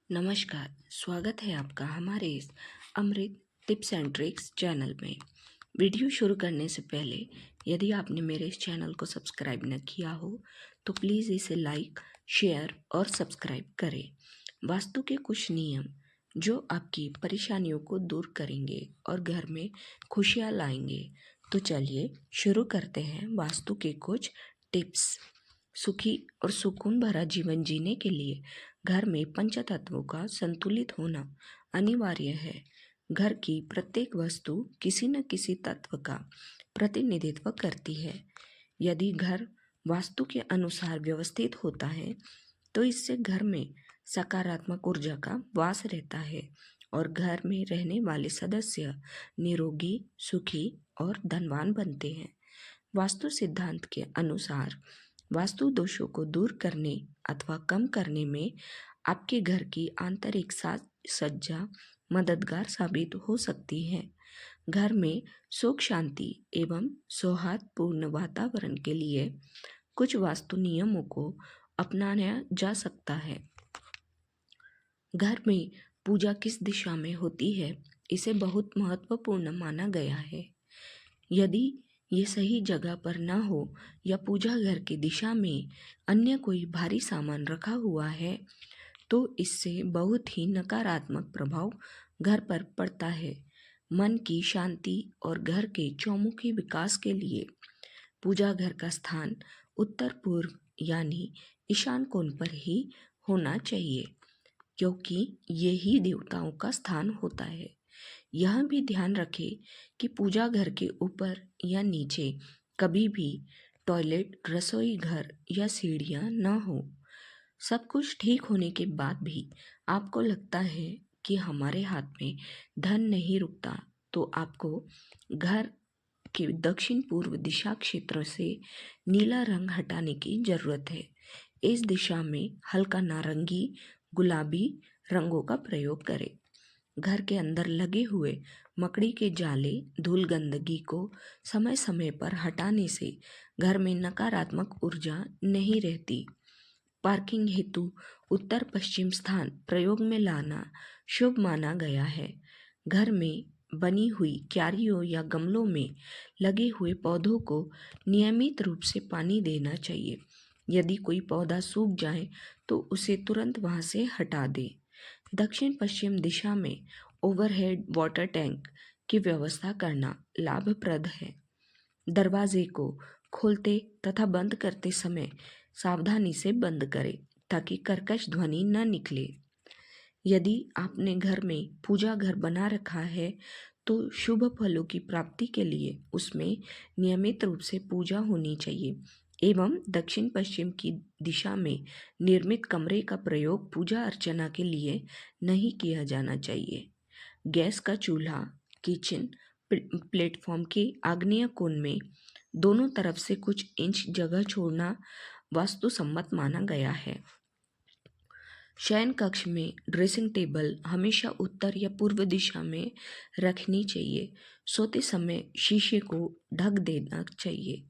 नमस्कार। स्वागत है आपका हमारे इस अमृत टिप्स एंड ट्रिक्स चैनल में। वीडियो शुरू करने से पहले यदि आपने मेरे इस चैनल को सब्सक्राइब न किया हो तो प्लीज़ इसे लाइक, शेयर और सब्सक्राइब करें। वास्तु के कुछ नियम जो आपकी परेशानियों को दूर करेंगे और घर में खुशियाँ लाएंगे। तो चलिए शुरू करते हैं वास्तु के कुछ टिप्स। सुखी और सुकून भरा जीवन जीने के लिए घर में पंचतत्वों का संतुलित होना अनिवार्य है। घर की प्रत्येक वस्तु किसी न किसी तत्व का प्रतिनिधित्व करती है। यदि घर वास्तु के अनुसार व्यवस्थित होता है तो इससे घर में सकारात्मक ऊर्जा का वास रहता है और घर में रहने वाले सदस्य निरोगी, सुखी और धनवान बनते हैं। वास्तु सिद्धांत के अनुसार वास्तु दोषों को दूर करने अथवा कम करने में आपके घर की आंतरिक साज सज्जा मददगार साबित हो सकती है। घर में सुख शांति एवं सौहार्दपूर्ण वातावरण के लिए कुछ वास्तु नियमों को अपनाया जा सकता है। घर में पूजा किस दिशा में होती है, इसे बहुत महत्वपूर्ण माना गया है। यदि ये सही जगह पर न हो या पूजा घर की दिशा में अन्य कोई भारी सामान रखा हुआ है तो इससे बहुत ही नकारात्मक प्रभाव घर पर पड़ता है। मन की शांति और घर के चौमुखी विकास के लिए पूजा घर का स्थान उत्तर पूर्व यानी ईशान कोण पर ही होना चाहिए, क्योंकि ये ही देवताओं का स्थान होता है। यह भी ध्यान रखें कि पूजा घर के ऊपर या नीचे कभी भी टॉयलेट, रसोई घर या सीढ़ियाँ न हो। सब कुछ ठीक होने के बाद भी आपको लगता है कि हमारे हाथ में धन नहीं रुकता, तो आपको घर के दक्षिण पूर्व दिशा क्षेत्र से नीला रंग हटाने की जरूरत है। इस दिशा में हल्का नारंगी, गुलाबी रंगों का प्रयोग करें। घर के अंदर लगे हुए मकड़ी के जाले, धूल, गंदगी को समय समय पर हटाने से घर में नकारात्मक ऊर्जा नहीं रहती। पार्किंग हेतु उत्तर पश्चिम स्थान प्रयोग में लाना शुभ माना गया है। घर में बनी हुई क्यारियों या गमलों में लगे हुए पौधों को नियमित रूप से पानी देना चाहिए। यदि कोई पौधा सूख जाए तो उसे तुरंत वहां से हटा दें। दक्षिण पश्चिम दिशा में ओवरहेड वाटर टैंक की व्यवस्था करना लाभप्रद है। दरवाजे को खोलते तथा बंद करते समय सावधानी से बंद करें ताकि कर्कश ध्वनि न निकले। यदि आपने घर में पूजा घर बना रखा है तो शुभ फलों की प्राप्ति के लिए उसमें नियमित रूप से पूजा होनी चाहिए एवं दक्षिण पश्चिम की दिशा में निर्मित कमरे का प्रयोग पूजा अर्चना के लिए नहीं किया जाना चाहिए। गैस का चूल्हा किचन प्लेटफॉर्म के आग्नेय कोण में दोनों तरफ से कुछ इंच जगह छोड़ना वास्तु सम्मत माना गया है। शयन कक्ष में ड्रेसिंग टेबल हमेशा उत्तर या पूर्व दिशा में रखनी चाहिए। सोते समय शीशे को ढक देना चाहिए।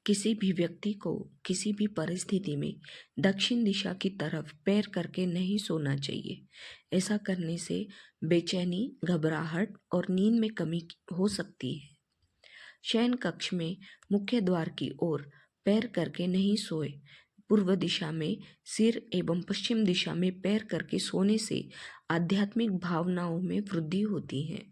किसी भी व्यक्ति को किसी भी परिस्थिति में दक्षिण दिशा की तरफ पैर करके नहीं सोना चाहिए। ऐसा करने से बेचैनी, घबराहट और नींद में कमी हो सकती है। शयन कक्ष में मुख्य द्वार की ओर पैर करके नहीं सोए। पूर्व दिशा में सिर एवं पश्चिम दिशा में पैर करके सोने से आध्यात्मिक भावनाओं में वृद्धि होती है।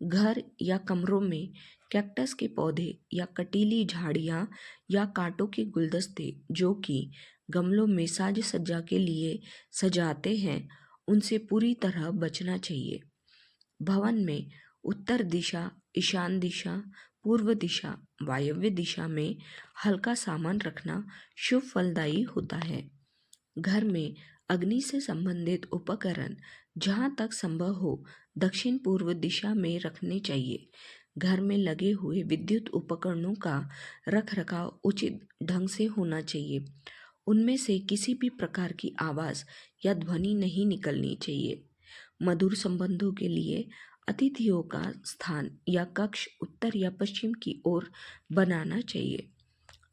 घर या कमरों में कैक्टस के पौधे या कटीली झाड़ियाँ या कांटों के गुलदस्ते जो कि गमलों में साज सज्जा के लिए सजाते हैं, उनसे पूरी तरह बचना चाहिए। भवन में उत्तर दिशा, ईशान दिशा, पूर्व दिशा, वायव्य दिशा में हल्का सामान रखना शुभ फलदायी होता है। घर में अग्नि से संबंधित उपकरण जहाँ तक संभव हो दक्षिण पूर्व दिशा में रखने चाहिए। घर में लगे हुए विद्युत उपकरणों का रख रखाव उचित ढंग से होना चाहिए। उनमें से किसी भी प्रकार की आवाज़ या ध्वनि नहीं निकलनी चाहिए। मधुर संबंधों के लिए अतिथियों का स्थान या कक्ष उत्तर या पश्चिम की ओर बनाना चाहिए।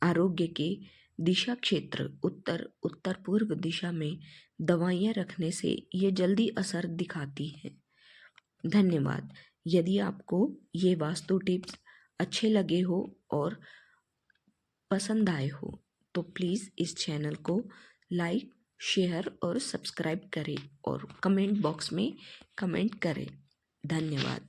आरोग्य के दिशा क्षेत्र उत्तर उत्तर पूर्व दिशा में दवाइयाँ रखने से ये जल्दी असर दिखाती हैं। धन्यवाद। यदि आपको ये वास्तु टिप्स अच्छे लगे हो और पसंद आए हो तो प्लीज़ इस चैनल को लाइक, शेयर और सब्सक्राइब करें और कमेंट बॉक्स में कमेंट करें। धन्यवाद।